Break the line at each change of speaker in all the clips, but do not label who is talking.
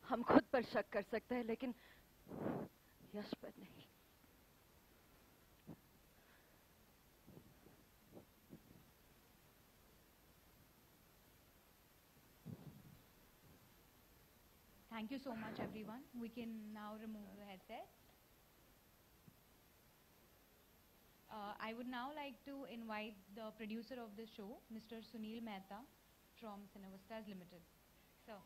हम खुद पर शक कर सकते हैं, लेकिन यश पर नहीं।
Thank you so much, everyone. We can now remove the headset. I would now like to invite the producer of the show, Mr. Sunil Mehta from Cinevistas Limited. Sir.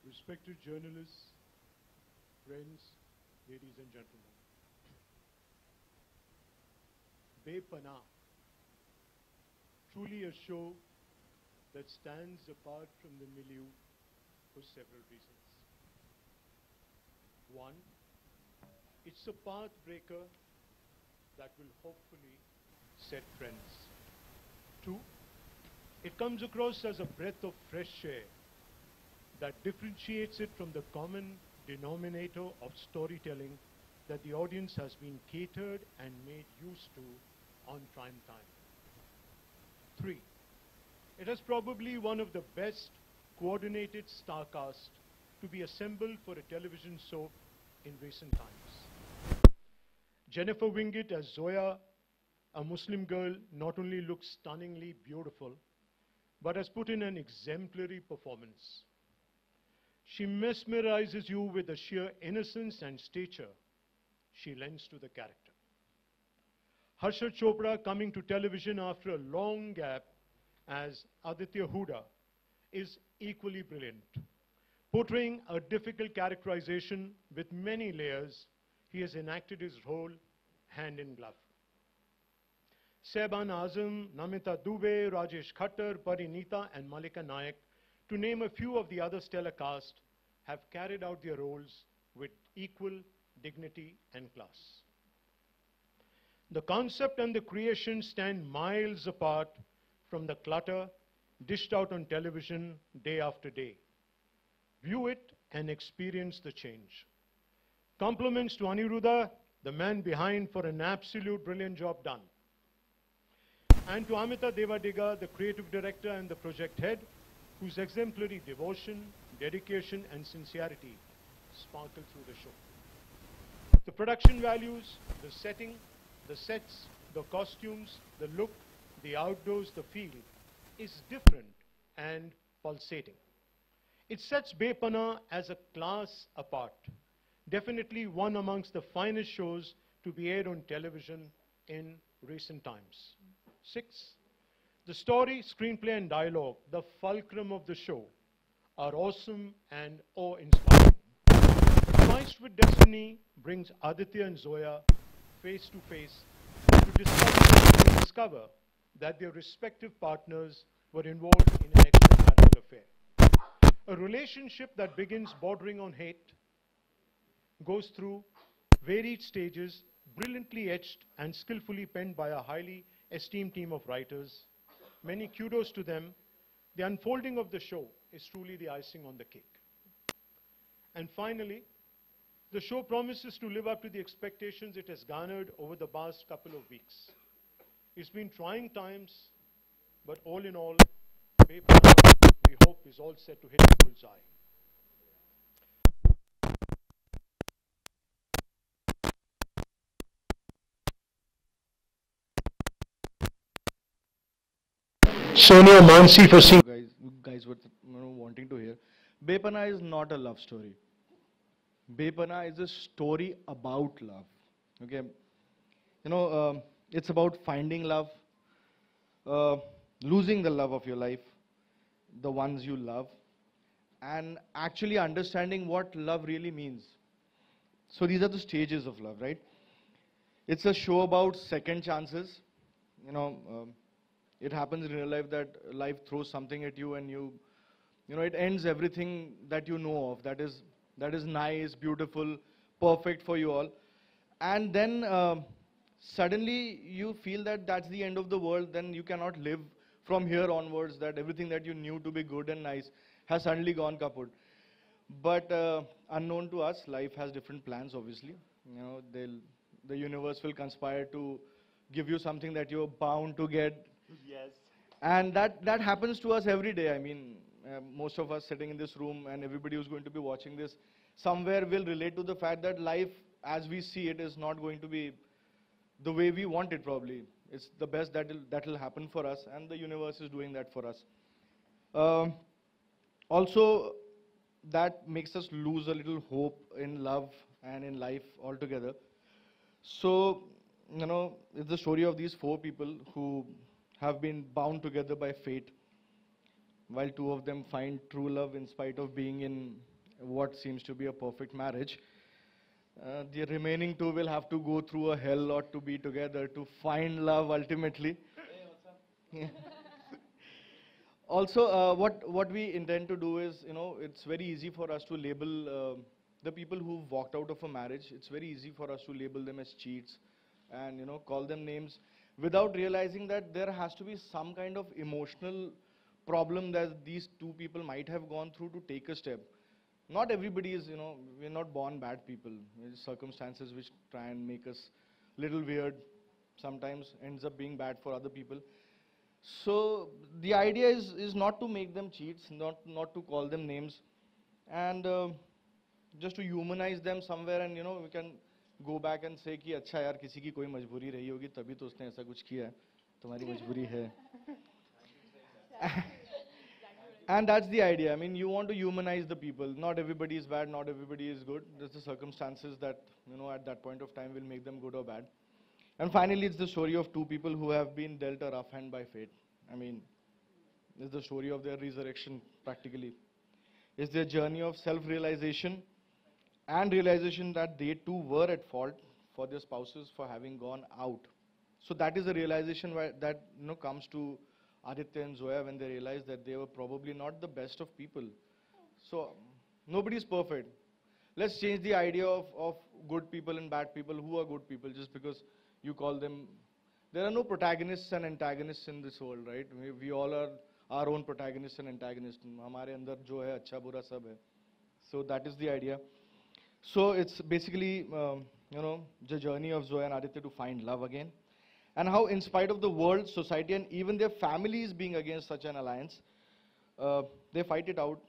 Respected journalists, friends, ladies and gentlemen. Bepanah, truly a show that stands apart from the milieu for several reasons. One, it's a path breaker that will hopefully set trends. Two, it comes across as a breath of fresh air that differentiates it from the common denominator of storytelling that the audience has been catered and made used to on prime time. Three, it has probably one of the best coordinated star cast to be assembled for a television soap in recent times. Jennifer Winget as Zoya, a Muslim girl, not only looks stunningly beautiful, but has put in an exemplary performance. She mesmerizes you with the sheer innocence and stature she lends to the character. Harsha Chopra, coming to television after a long gap as Aditya Huda, is equally brilliant. Portraying a difficult characterization with many layers, he has enacted his role hand in glove. Sehban Azam, Namita Dubey, Rajesh Khattar, Parinita, and Malika Nayak, to name a few of the other stellar cast, have carried out their roles with equal dignity and class. The concept and the creation stand miles apart from the clutter dished out on television day after day. View it and experience the change. Compliments to Aniruddha, the man behind, for an absolute brilliant job done. And to Amita Devadiga, the creative director and the project head, whose exemplary devotion, dedication, and sincerity sparkle through the show. The production values, the setting, the sets, the costumes, the look, the outdoors, the feel is different and pulsating. It sets Bepanah as a class apart, definitely one amongst the finest shows to be aired on television in recent times. 6. The story, screenplay, and dialogue, the fulcrum of the show, are awesome and awe-inspiring. Spiced with Destiny brings Aditya and Zoya face to face to discover that their respective partners were involved in an extramarital affair. A relationship that begins bordering on hate, goes through varied stages, brilliantly etched and skillfully penned by a highly esteemed team of writers. Many kudos to them. The unfolding of the show is truly the icing on the cake. And finally, the show promises to live up to the expectations it has garnered over the past couple of weeks. It's been trying times, but all in all, Bepanah, we hope, is all set to hit the bullseye. Sonia Mansi for seeing.
Guys were wanting to hear. Bepanah is not a love story. Bepanah is a story about love. Okay, it's about finding love, losing the love of your life, the ones you love, and actually understanding what love really means. So these are the stages of love, right? It's a show about second chances. It happens in real life that life throws something at you and it ends everything that you know of. That is nice, beautiful, perfect for you all. And then suddenly you feel that that's the end of the world, then you cannot live from here onwards, that everything that you knew to be good and nice has suddenly gone kaput. But unknown to us, life has different plans, obviously. You know, the universe will conspire to give you something that you're bound to get.
Yes.
And that happens to us every day. I mean, most of us sitting in this room and everybody who's going to be watching this somewhere will relate to the fact that life as we see it is not going to be the way we want it probably. It's the best that'll happen for us, and the universe is doing that for us. Also, that makes us lose a little hope in love and in life altogether. So, you know, it's the story of these four people who have been bound together by fate, while two of them find true love in spite of being in what seems to be a perfect marriage. The remaining two will have to go through a hell lot to be together to find love ultimately. Yeah. Also, what we intend to do is, you know, it's very easy for us to label the people who've walked out of a marriage. It's very easy for us to label them as cheats and, you know, call them names without realizing that there has to be some kind of emotional problem that these two people might have gone through to take a step. Not everybody is, you know, we're not born bad people. There's circumstances which try and make us little weird, sometimes ends up being bad for other people. So the idea is not to make them cheats, not to call them names, and just to humanize them somewhere, and you know, we can go back and say कि अच्छा यार किसी की कोई मजबूरी रही होगी तभी तो उसने ऐसा कुछ किया है, तुम्हारी मजबूरी है. And that's the idea. I mean, you want to humanize the people. Not everybody is bad, not everybody is good. There's the circumstances that, you know, at that point of time will make them good or bad. And finally, it's the story of two people who have been dealt a rough hand by fate. I mean, it's the story of their resurrection, practically. It's their journey of self-realization and realization that they too were at fault for their spouses for having gone out. So that is the realization that, you know, comes to Aditya and Zoya when they realized that they were probably not the best of people. So nobody is perfect. Let's change the idea of good people and bad people. Who are good people? Just because you call them, there are no protagonists and antagonists in this world, right? We all are our own protagonists and antagonists. हमारे अंदर जो है अच्छा बुरा सब है. So that is the idea. So it's basically, you know, the journey of Zoya and Aditya to find love again. And how in spite of the world, society and even their families being against such an alliance, they fight it out,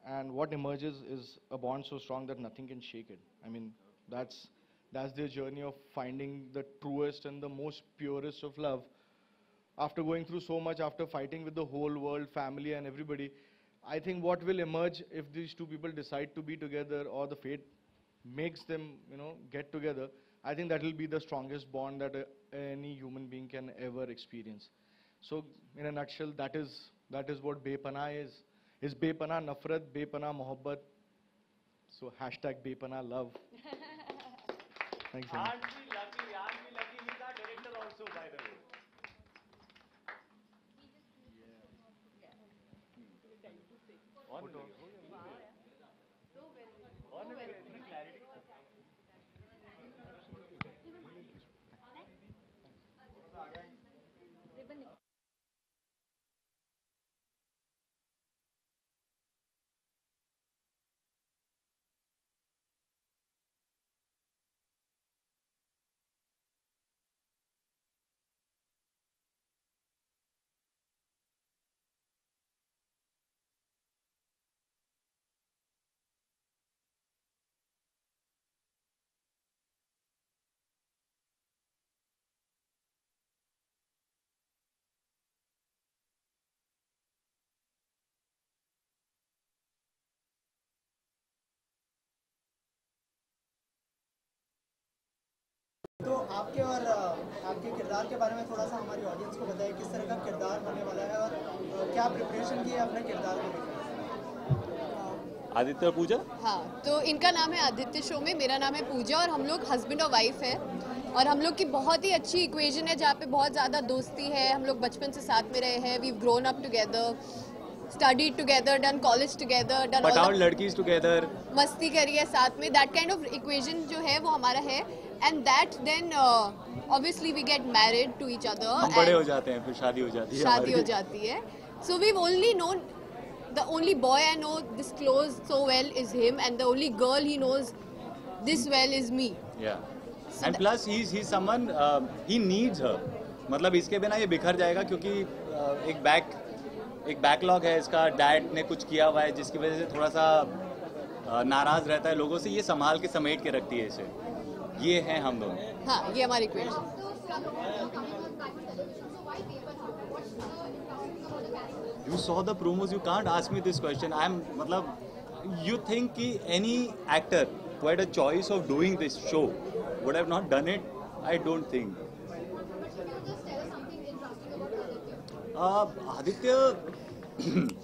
and what emerges is a bond so strong that nothing can shake it. I mean, that's their journey of finding the truest and the most purest of love. After going through so much, after fighting with the whole world, family and everybody, I think what will emerge if these two people decide to be together or the fate makes them, you know, get together, I think that will be the strongest bond that any human being can ever experience. So, in a nutshell, that is what Bepana is. Is Bepana nafrat, Bepana mohabbat. So hashtag Bepana love. Thanks.
Aren't we lucky? Aren't we lucky? He's our director also, by the way. On with it. On with it. Clarity.
तो आपके और आपके किरदार के बारे में थोड़ा सा हमारी ऑडियंस को बताइए, किस तरह का किरदार होने वाला है और क्या प्रिपरेशन की है अपने किरदार को लेकर?
आदित्य और पूजा?
हाँ, तो इनका नाम है आदित्य शो में, मेरा नाम है पूजा, और हम लोग हस्बैंड और वाइफ है, और हम लोग की बहुत ही अच्छी इक्वेशन है जहाँ पे बहुत ज़्यादा दोस्ती है. हम लोग बचपन से साथ में रहे हैं, we grown up together, studied together, done college together, done all
लड़कीज टुगेदर,
मस्ती करी है साथ में. दैट काइंड ऑफ इक्वेशन जो है वो हमारा है. and that then obviously we get married to each other.
हम बड़े
and
हो जाते हैं, फिर शादी हो जाती है
शादी हो
हमारी।
जाती है. So we've only known, the only boy I know this close so well is him, and the only girl he knows this well is me.
Yeah.
So
And plus he's someone he needs her. मतलब इसके बिना ये बिखर जाएगा क्योंकि एक backlog है इसका, डैड ने कुछ किया हुआ है जिसकी वजह से थोड़ा सा नाराज रहता है लोगों से, ये संभाल के समेट के रखती है इसे। ये हैं हम दोनों।
हाँ, ये हमारी equation.
You saw the promos, you can't ask me this question. मतलब you think कि any actor who had a choice of doing this show would have not done it? I don't think. Aditya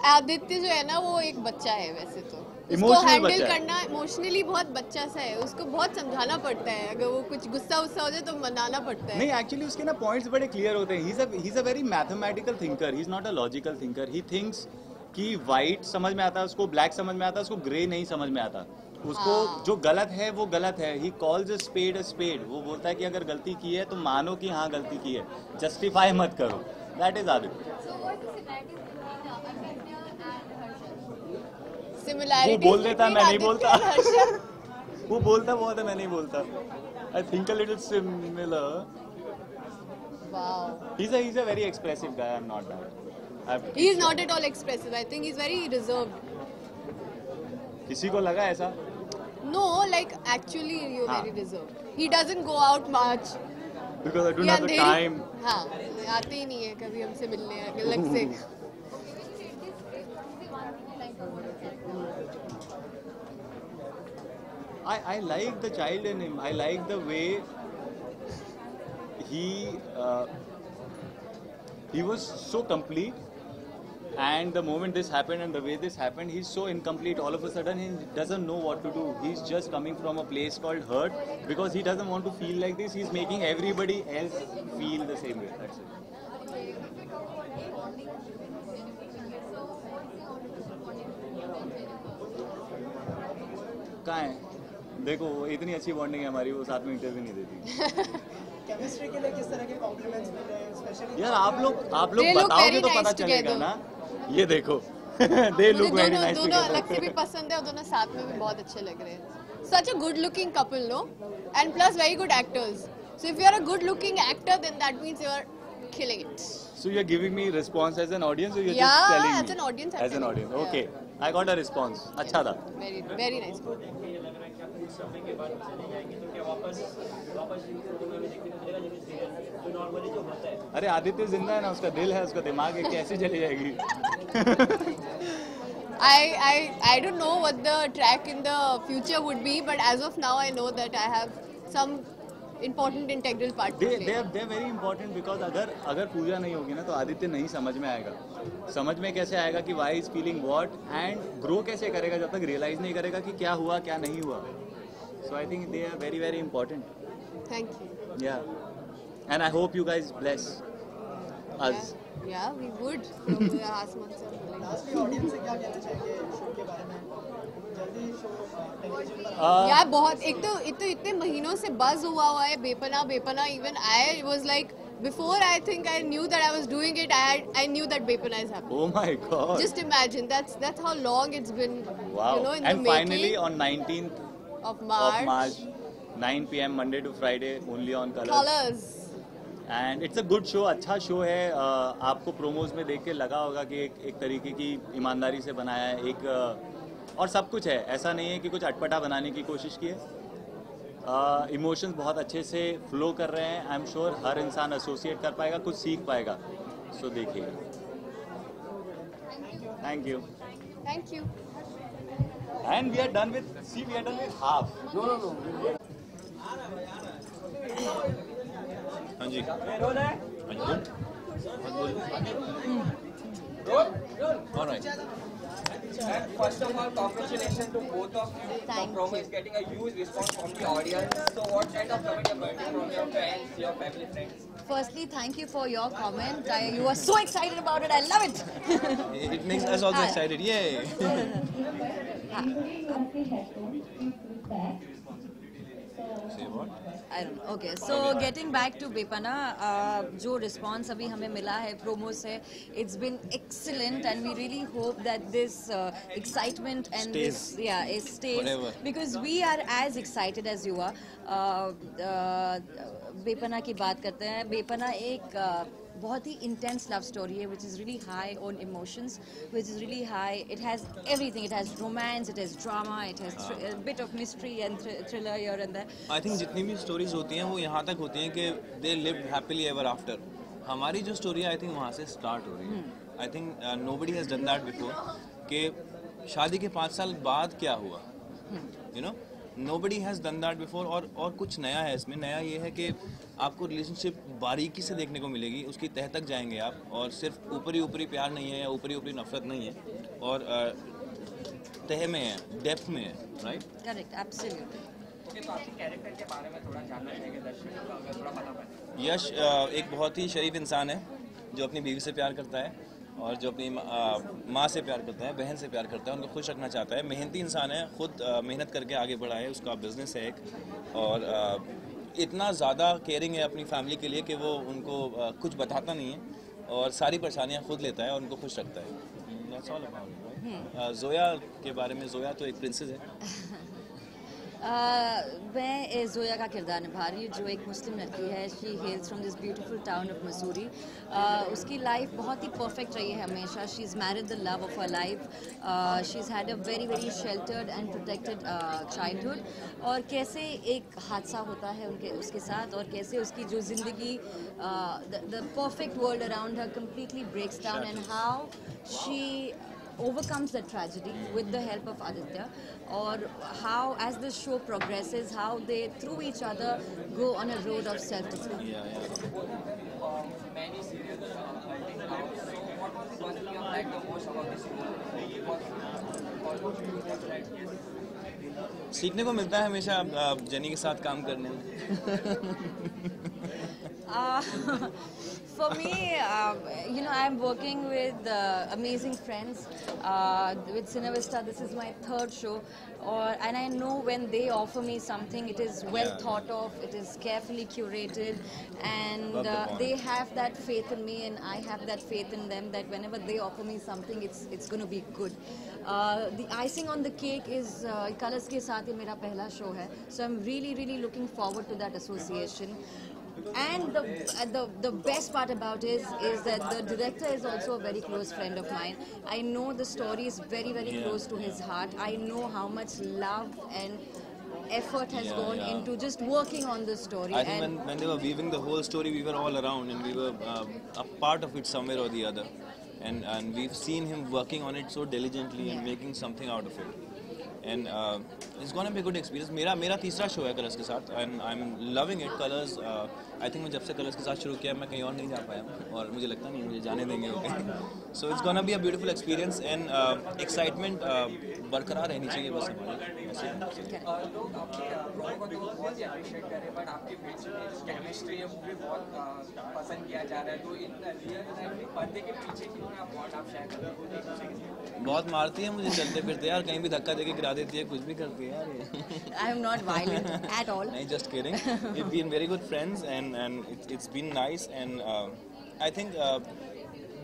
Aditya जो है ना वो एक बच्चा है वैसे तो. उसको
Emotional
हैंडल
बच्चा है।
करना इमोशनली बहुत बच्चा सा है. उसको बहुत समझाना पड़ता है. अगर वो कुछ गुस्सा हो जाए तो मनाना पड़ता है.
नहीं, एक्चुअली उसके ना पॉइंट्स बड़े क्लियर होते हैं। He is a very mathematical thinker, he is not a logical thinker. He thinks कि वाइट समझ में आता है उसको, ब्लैक समझ में आता है उसको, ग्रे नहीं समझ में आता उसको।
हाँ।
जो गलत है वो गलत है। He calls a spade. वो बोलता है कि अगर गलती की है तो मानो कि हाँ गलती की है, जस्टिफाई मत करो। That is Aditya.
Similarities
वो बोल देता है, मैं नहीं
between
बोलता।
Aditya and Harshad.
वो बोलता बहुत है, मैं नहीं बोलता। I think a little similar.
Wow.
He's a very expressive guy. I'm not that.
He is not at all expressive. I think he's very reserved.
किसी को लगा ऐसा?
No, like actually you're
हाँ.
very reserved. He doesn't go out much.
Because I don't
ये
have the
Andheri-
time.
हाँ, आते ही नहीं है कभी हमसे मिलने अलग से.
I like the child in him. I like the way he was so complete, and the moment this happened and the way this happened, he's so incomplete. All of a sudden, he doesn't know what to do. He's just coming from a place called hurt because he doesn't want to feel like this. He's making everybody else feel the same way. That's it. कहाँ है? देखो इतनी अच्छी bonding है हमारी, वो साथ में इंटरव्यू नहीं देती।
केमिस्ट्री के लिए किस तरह के कॉम्प्लीमेंट्स मिल रहे हैं स्पेशली?
यार आप लोग
They look
बताओगे
very
तो पता
nice
चलेगा
together.
ना। ये देखो दे लुक
मुझे
वेरी
दोनों
नाइस
दोनों अलग से भी पसंद है और दोनों साथ में भी बहुत अच्छे लग रहे हैं. Such a good looking couple, no? And plus very good actors. So if you are a good looking actor, then that means you are killing it.
So you're giving me response as an audience or you're
Yeah,
just telling
as
me?
an audience, I'm
As an
telling
audience.
you.
Okay. I got a response. अच्छा था।
Very, very nice.
समय के बाद चले जाएंगे तो क्या वापस में भी देखने को मिलेगा जैसे सीरियल जो नॉर्मली जो होता है?
अरे आदित्य जिंदा है ना, उसका दिल है, उसका दिमाग है, कैसे चली जाएगी?
I don't know what the track in the future would be, but as of now I know that I have some important integral part to play.
They are very important because अगर पूजा नहीं होगी ना तो आदित्य नहीं समझ में आएगा। समझ में कैसे आएगा कि why is feeling what and grow कैसे करेगा जब तक realize नहीं करेगा कि क्या हुआ क्या नहीं हुआ। So I think they are very very important.
Thank you.
Yeah. And I hope you guys bless us.
Yeah, we would. आसमान से हम मिलेंगे.
लास्टली ऑडियंस से क्या कहना चाहेंगे शो के बारे में? जल्दी शो टेलीविजन पर
यार बहुत एक तो इतने महीनों से बज हुआ है बेपना. Even I was like, before I think I knew that I was doing it, I knew that Bepana is happening.
Oh my God.
Just imagine, that's how long it's been.
Wow.
You know, in
And
the
finally
making
on 19th
of
of
March.
March, 9 p.m. Monday to Friday, only on Colors.
Colors.
And it's a good show, अच्छा show है। आपको promos में देख के लगा होगा कि एक तरीके की ईमानदारी से बनाया है, और सब कुछ है, ऐसा नहीं है कि कुछ अटपटा बनाने की कोशिश की है। इमोशंस बहुत अच्छे से फ्लो कर रहे हैं। आई एम श्योर हर इंसान एसोसिएट कर पाएगा, कुछ सीख पाएगा। सो देखिए। Thank you.
Thank you.
And we are done with half.
हाँ जी alright
First of all, congratulations to both of you. The promo is getting a huge response from the audience. So what kind of comment you're getting from your fans, your family, friends?
Firstly, thank you for your comment. You are so excited about it. I love it.
It makes us also excited. Yay! Say what?
I don't know. Okay, so getting back to Bepana, जो response अभी हमें मिला है promo से, it's been excellent, and we really hope that this excitement and
Stays.
it stays
Forever.
because we are as excited as you are. Bepana की बात करते हैं. Bepana एक बहुत ही intense love story है, which is really high on emotions, which is really high. It has everything. It has romance, it has drama, it has a bit of mystery and thriller here and there.
I think जितनी भी stories होती हैं वो यहाँ तक होती हैं कि they lived happily ever after. हमारी जो story है I think वहाँ से start हो रही है. I think nobody has done that before. कि शादी के 5 साल बाद क्या हुआ? You know? Nobody has done that before. और कुछ नया है इसमें. नया ये है कि आपको रिलेशनशिप बारीकी से देखने को मिलेगी, उसकी तह तक जाएंगे आप, और सिर्फ ऊपरी प्यार नहीं है या ऊपरी नफरत नहीं है, और तह में है, डेप्थ में है, राइट?
Correct, absolutely.
तो आपके कैरेक्टर के बारे में थोड़ा जानना चाहेंगे दर्शकों को, अगर थोड़ा बता पाए।
यश एक बहुत ही शरीफ इंसान है जो अपनी बीवी से प्यार करता है और जो अपनी माँ से प्यार करता है, बहन से प्यार करता है, उनको खुश रखना चाहता है। मेहनती इंसान है, खुद मेहनत करके आगे बढ़ा है, उसका बिजनेस है एक, और इतना ज़्यादा केयरिंग है अपनी फैमिली के लिए कि वो उनको कुछ बताता नहीं है और सारी परेशानियाँ खुद लेता है और उनको खुश रखता है। That's all about it, right? Zoya के बारे में, जोया तो एक प्रिंसेस है।
मैं जोया का किरदार निभा रही हूँ, जो एक मुस्लिम लड़की है. She हेल्स from this beautiful town of Mussoorie. उसकी लाइफ बहुत ही परफेक्ट रही है हमेशा. She is married the love of her life. She is had a very very sheltered and protected childhood. और कैसे एक हादसा होता है उसके साथ, और कैसे उसकी जो ज़िंदगी, the perfect world around her completely breaks down, and how she overcomes the tragedy with the help of Aditya, or how as the show progresses, how they through each other go on a road of self-discovery.
Many serials hunting out. So what was the one thing you liked the most about this role?
सीखने को मिलता है हमेशा jenny के साथ काम करने में.
For me, I'm working with amazing friends. With Cinevista, this is my 3rd show. And I know when they offer me something, it is well thought of, it is carefully curated, and they have that faith in me, and I have that faith in them, that whenever they offer me something, it's going to be good. The icing on the cake is Colors ke saath ye mera pehla show hai. So I'm really, really looking forward to that association. And the best part about it is that the director is also a very close friend of mine. I know the story is very, very close to his heart. I know how much love and effort has gone into just working on the story.
I think when they were weaving the whole story, we were all around, and we were a part of it somewhere or the other. And we've seen him working on it so diligently and making something out of it. And it's gonna be a good experience. मेरा तीसरा show है colours के साथ, and I'm loving it. Colors, I think मैं जब से colours के साथ शुरू किया मैं कहीं और नहीं जा पाया, और मुझे लगता नहीं मुझे जाने देंगे वो कहीं. So it's gonna be a beautiful experience, and excitement बरकरार रहनी चाहिए बस हमारी.
लोग आपके प्रोमो को तो बहुत ही अप्रिशिएट कर रहे हैं, बट आपके बीच में जो केमिस्ट्री है वो भी बहुत पसंद किया जा रहा है. तो इन रियल लाइफ में पर्दे के पीछे की आप बॉन्ड आप शेयर कर रहे हैं.
बहुत मारती है मुझे चलते फिरते यार, कहीं भी धक्का देके गिरा देती है, कुछ भी करती है यार ये.
I am not violent at all.
नहीं, just kidding. We've been very good friends, and it's been nice, and I think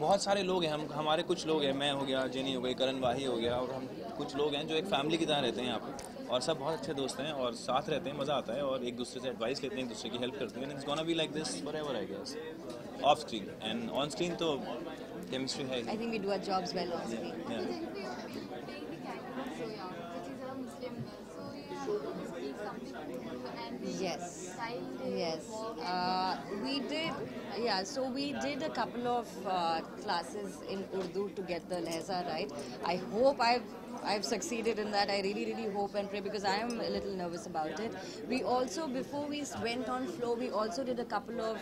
बहुत सारे लोग हैं, हमारे कुछ लोग हैं, मैं हो गया, जेनी हो गई, करण वाही हो गया, और हम कुछ लोग हैं जो एक फैमिली की तरह रहते हैं यहाँ पे, और सब बहुत अच्छे दोस्त हैं और साथ रहते हैं, मज़ा आता है, और एक दूसरे से एडवाइस लेते हैं, एक दूसरे की हेल्प करते हैं. And it's gonna be like this forever, I guess. Off screen and on screen तो chemistry है.
I think we do our jobs well on screen.
Yeah.
Yes. We did. Yeah. So we did a couple of classes in Urdu to get the lehza right. I hope I've succeeded in that. I really, really hope and pray, because I am a little nervous about it. We also, before we went on floor, we also did a couple of,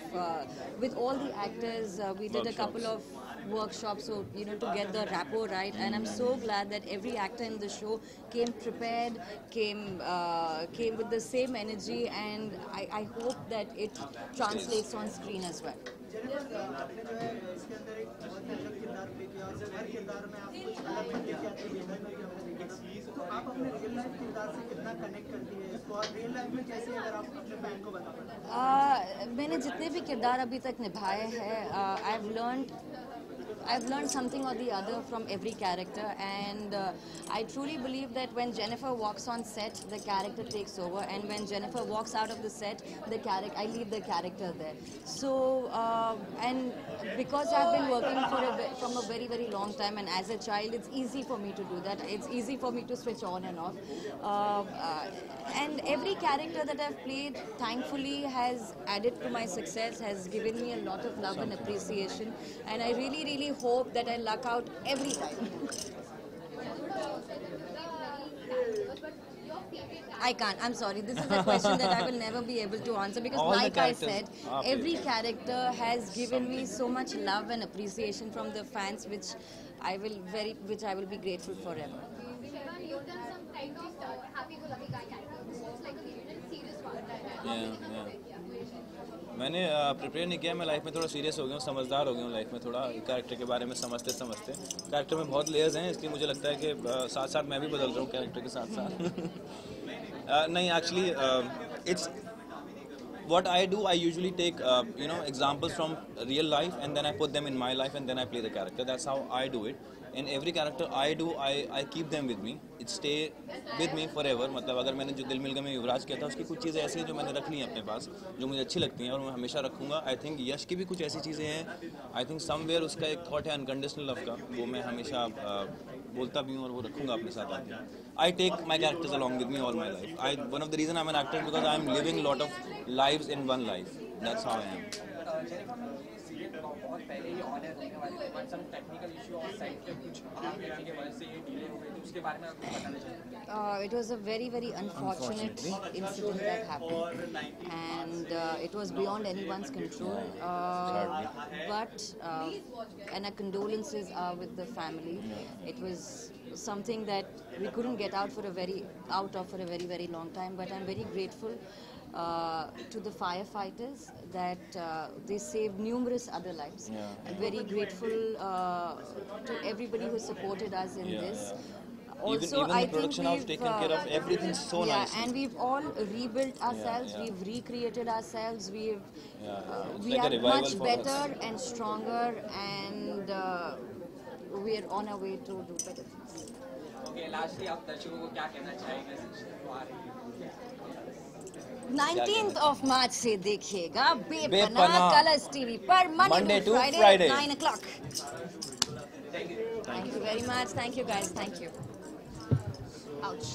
with all the actors, we did a couple of workshops, so to get the rapport right. And I'm so glad that every actor in the show came prepared, came with the same energy, and I hope that it translates on screen as well.
आपने जो है इसके अंदर एक बहुत अलग किरदार play किया, और हर किरदार में आप कुछ अलग तरीके के आपके बिहेवियर की हमने देखी. तो आप अपने रियल लाइफ किरदार से कितना कनेक्ट करती है इसको, और रियल लाइफ में कैसे, अगर आप अपने फैन को बता पाएं.
मैंने जितने भी किरदार अभी तक निभाए हैं, I've learned something or the other from every character, and I truly believe that when Jennifer walks on set, the character takes over, and when Jennifer walks out of the set, I leave the character there. So, and because I've been working from a very, very long time, and as a child, it's easy for me to do that. It's easy for me to switch on and off. And every character that I've played, thankfully, has added to my success, has given me a lot of love and appreciation, and I really, really hope that I luck out every time. I can't. I'm sorry. This is a question that I will never be able to answer because,
All the
like I
characters
said,
are
every
played.
character has given me so much love and appreciation from the fans, which I will be grateful forever.
You've done some kind of happy-go-lucky guy character. It's like a little serious one.
मैंने prepare नहीं किया, मैं life में थोड़ा serious हो गया हूँ, समझदार हो गया हूँ लाइफ में, थोड़ा कैरेक्टर के बारे में समझते कैरेक्टर में बहुत लेयर्स हैं, इसलिए मुझे लगता है कि साथ साथ मैं भी बदल रहा हूँ कैरेक्टर के साथ साथ नहीं, actually it's what I do, I usually take examples from real life and then I put them in my life and then I play the character. That's how I do it. In every character I do, I keep them with me. It stay with me forever. मतलब अगर मैंने जो दिल मिल गए में युवराज किया था, उसकी कुछ चीज़ें ऐसी हैं जो मैंने रख ली हैं अपने पास, जो मुझे अच्छी लगती हैं और मैं हमेशा रखूँगा. I think यश की भी कुछ ऐसी चीज़ें हैं. I think somewhere उसका एक thought है unconditional love का, वो मैं हमेशा बोलता भी हूँ और वो रखूँगा अपने साथ आके. I take my characters along with me all my life. One of the reason I'm an actor because I'm living a lot of lives in one life. That's how I am.
बहुत पहले ही honour होने वाले थे, but some technical issue और side पे कुछ आग लगने की वजह से ये डिले हो गई, तो उसके बारे में आपको बताना चाहिए.
It was a very, very unfortunate incident that happened, and it was beyond anyone's control. And our condolences are with the family. It was something that we couldn't get out for a very, very long time. But I'm very grateful to the firefighters that they saved numerous other lives. I'm very grateful to everybody who supported us in this. Also,
even
I
the production
think
house taken care of everything so nicely.
And we've all rebuilt ourselves. We've recreated ourselves. We
like
are much
for
better
us.
and stronger, and we're on our way to do better things.
Okay, lastly, आप दर्शकों को क्या कहना चाहेंगे?
19th of March से देखिएगा बेपनाह
बेपनाह
Colors TV पर Monday to Friday 9 o'clock. Thank you very much. Thank you guys. Thank you. Ouch.